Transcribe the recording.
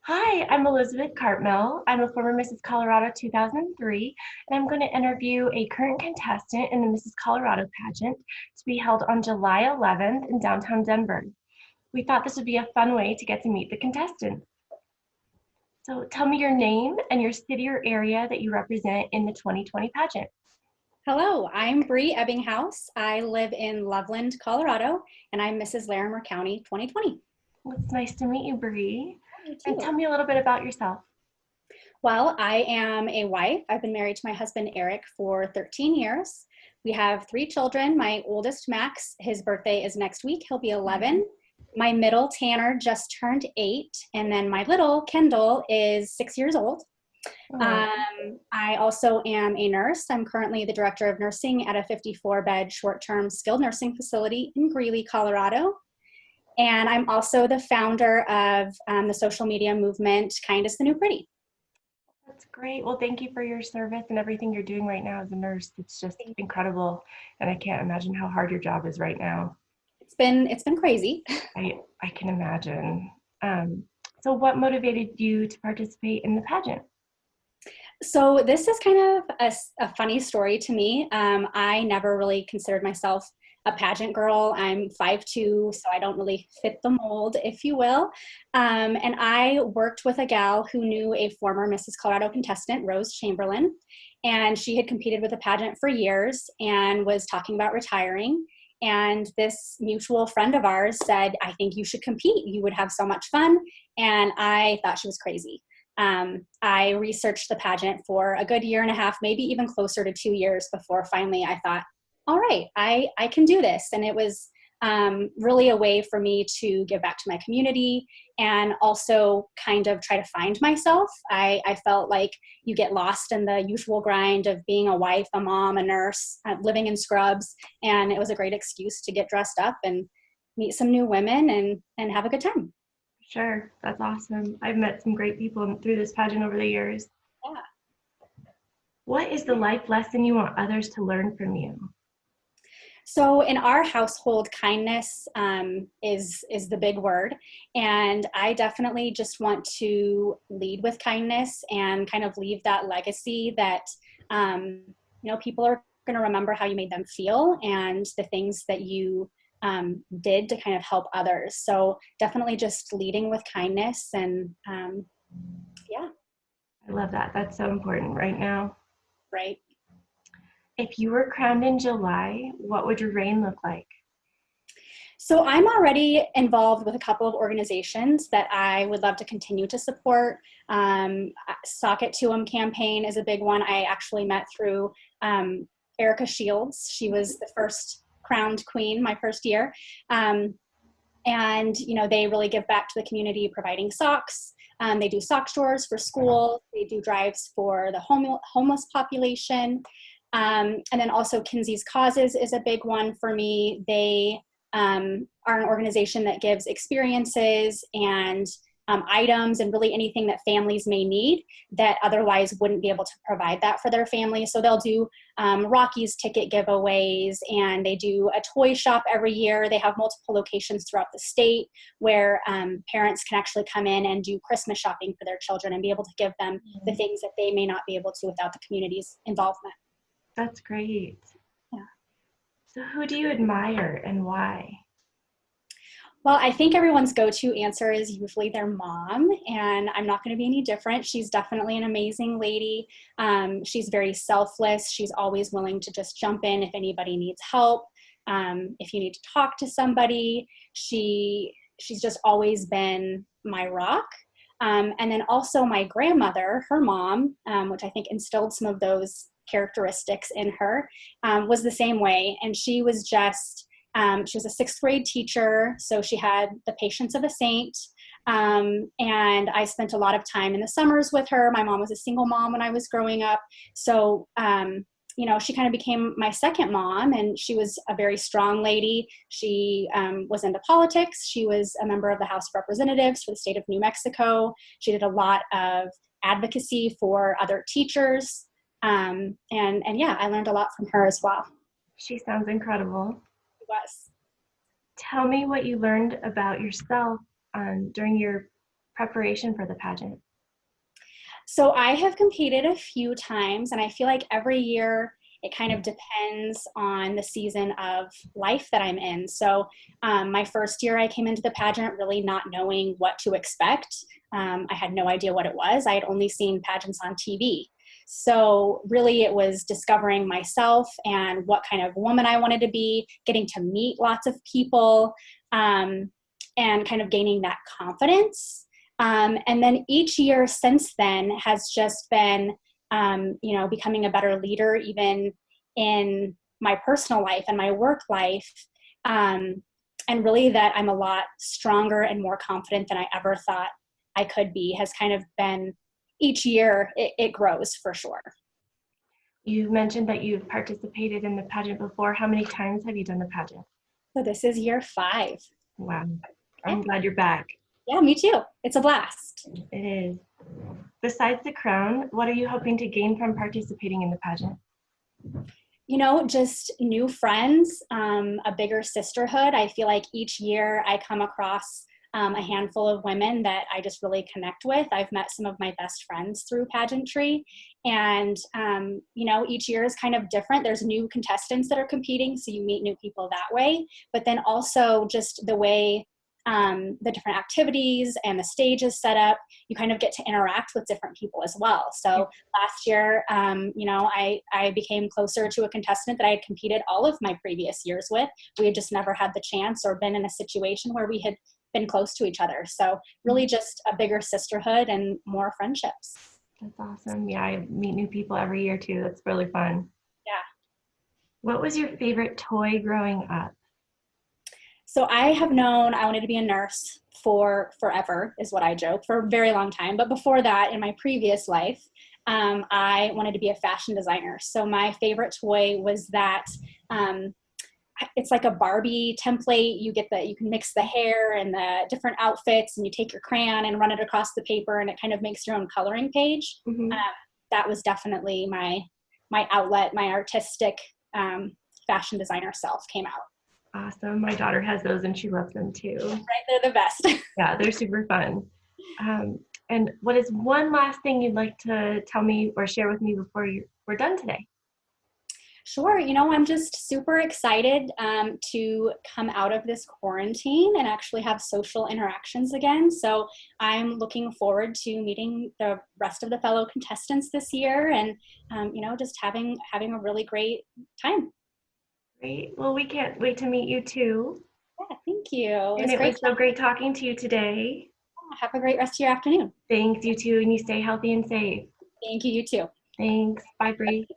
Hi, I'm Elizabeth Cartmel. I'm a former Mrs. Colorado 2003, and I'm going to interview a current contestant in the Mrs. Colorado pageant to be held on July 11th in downtown Denver. We thought this would be a fun way to get to meet the contestants. So tell me your name and your city or area that you represent in the 2020 pageant. Hello, I'm Bree Ebbinghaus. I live in Loveland, Colorado, and I'm Mrs. Larimer County 2020. Well, it's nice to meet you, Bree. You And too. tell me a little bit about yourself. Well, I am a wife. I've been married to my husband, Eric, for 13 years. We have three children. My oldest, Max, his birthday is next week. He'll be 11. My middle, Tanner, just turned 8. And then my little, Kendall, is 6 years old. Oh, I also am a nurse. I'm currently the director of nursing at a 54-bed short-term skilled nursing facility in Greeley, Colorado. And I'm also the founder of the social media movement, Kind is the New Pretty. that's great. Well, thank you for your service and everything you're doing right now as a nurse. It's just incredible, and I can't imagine how hard your job is right now. It's been crazy. I can imagine. Um, so what motivated you to participate in the pageant? So this is kind of a funny story to me. I never really considered myself a pageant girl. I'm 5'2", so I don't really fit the mold, if you will. And I worked with a gal who knew a former Mrs. Colorado contestant, Rose Chamberlain, and she had competed with the pageant for years and was talking about retiring. And this mutual friend of ours said, I think you should compete. You would have so much fun. And I thought she was crazy. I researched the pageant for a good year and a half, maybe even closer to 2 years before finally I thought, all right, I can do this. And it was really a way for me to give back to my community and also kind of try to find myself. I felt like you get lost in the usual grind of being a wife, a mom, a nurse, living in scrubs. And it was a great excuse to get dressed up and meet some new women and have a good time. Sure, that's awesome. I've met some great people through this pageant over the years. Yeah. What is the life lesson you want others to learn from you? So in our household, kindness is the big word, and I definitely just want to lead with kindness and kind of leave that legacy that people are going to remember how you made them feel and the things that you did to kind of help others. So definitely just leading with kindness and yeah, I love that. That's so important right now. right. If you were crowned in July, what would your reign look like? So I'm already involved with a couple of organizations that I would love to continue to support. Sock It to 'em campaign is a big one. I actually met through Erica Shields. She was the first crowned queen my first year. And they really give back to the community providing socks. They do sock stores for schools. They do drives for the homeless population. And then also Kinsey's Causes is a big one for me. They are an organization that gives experiences and items and really anything that families may need that otherwise wouldn't be able to provide that for their family. So they'll do Rockies ticket giveaways, and they do a toy shop every year. They have multiple locations throughout the state where parents can actually come in and do Christmas shopping for their children and be able to give them the things that they may not be able to without the community's involvement. That's great. Yeah. So who do you admire and why? Well, I think everyone's go-to answer is usually their mom, and I'm not going to be any different. She's definitely an amazing lady. She's very selfless. She's always willing to just jump in if anybody needs help. If you need to talk to somebody, she's just always been my rock. And then also my grandmother, her mom, which I think instilled some of those characteristics in her, was the same way. And she was a sixth grade teacher, so she had the patience of a saint. And I spent a lot of time in the summers with her. My mom was a single mom when I was growing up. So, she kind of became my second mom, and she was a very strong lady. She was into politics. She was a member of the House of Representatives for the state of New Mexico. She did a lot of advocacy for other teachers. And yeah, I learned a lot from her as well. She sounds incredible. It was. Tell me what you learned about yourself during your preparation for the pageant? So I have competed a few times, and I feel like every year it kind of depends on the season of life that I'm in. So my first year I came into the pageant really not knowing what to expect. I had no idea what it was. I had only seen pageants on TV. So really it was discovering myself and what kind of woman I wanted to be, getting to meet lots of people, and kind of gaining that confidence. And then each year since then has just been, becoming a better leader, even in my personal life and my work life. And really that I'm a lot stronger and more confident than I ever thought I could be has kind of been each year it grows for sure. You mentioned that you've participated in the pageant before. How many times have you done the pageant? So this is year 5. Wow. Yeah. I'm glad you're back. Yeah, me too. It's a blast. It is. Besides the crown, what are you hoping to gain from participating in the pageant? Just new friends, a bigger sisterhood. I feel like each year I come across a handful of women that I just really connect with. I've met some of my best friends through pageantry, and each year is kind of different. There's new contestants that are competing, so you meet new people that way, but then also just the way the different activities and the stage is set up, you kind of get to interact with different people as well. So last year, I became closer to a contestant that I had competed all of my previous years with. We had just never had the chance or been in a situation where we had been close to each other. So really just a bigger sisterhood and more friendships. That's awesome. Yeah, I meet new people every year too. That's really fun. Yeah. What was your favorite toy growing up? So I have known I wanted to be a nurse for forever, is what I joke, for a very long time. But before that, in my previous life, I wanted to be a fashion designer. So my favorite toy was that it's like a Barbie template. You can mix the hair and the different outfits, and you take your crayon and run it across the paper, and it kind of makes your own coloring page. Mm-hmm. That was definitely my outlet. My artistic fashion designer self came out. Awesome. My daughter has those and she loves them too. Right, they're the best. Yeah, they're super fun. And what is one last thing you'd like to tell me or share with me before we're done today? Sure. I'm just super excited to come out of this quarantine and actually have social interactions again. So I'm looking forward to meeting the rest of the fellow contestants this year and, just having a really great time. Great. Well, we can't wait to meet you too. Yeah, thank you. And it was so great talking to you today. Have a great rest of your afternoon. Thanks, you too, and you stay healthy and safe. Thank you, you too. Thanks. Bye, Bree.